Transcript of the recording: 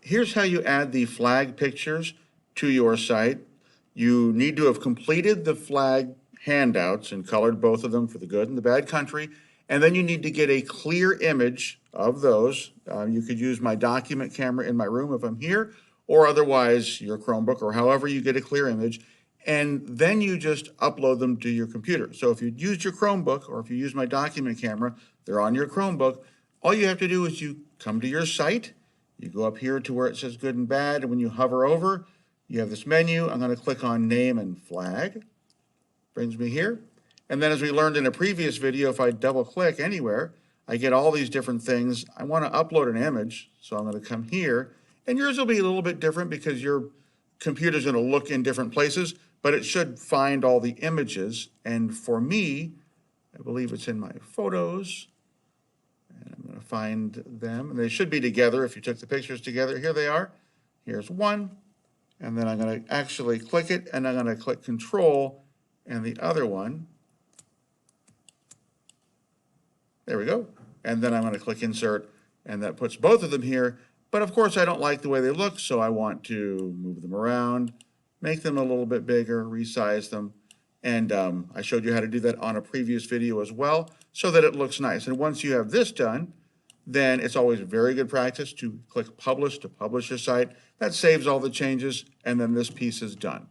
here's how you add the flag pictures to your site. You need to have completed the flag handouts and colored both of them for the good and the bad country. And then you need to get a clear image of those. You could use my document camera in my room if I'm here, or otherwise your Chromebook, or however you get a clear image. And then you just upload them to your computer. So if you used your Chromebook, or if you use my document camera, they're on your Chromebook. All you have to do is you come to your site, you go up here to where it says good and bad, and when you hover over, you have this menu. I'm going to click on name and flag. Brings me here. And then as we learned in a previous video, if I double click anywhere, I get all these different things. I want to upload an image, so I'm going to come here. And yours will be a little bit different because your computer's going to look in different places, but it should find all the images. And for me, I believe it's in my photos. And I'm going to find them. And they should be together if you took the pictures together. Here they are. Here's one. And then I'm going to actually click it, and I'm going to click Control, and the other one. There we go. And then I'm going to click Insert, and that puts both of them here. But of course, I don't like the way they look, so I want to move them around, make them a little bit bigger, resize them. And I showed you how to do that on a previous video as well, so that it looks nice. And once you have this done, then it's always very good practice to click Publish to publish your site. That saves all the changes, and then this piece is done.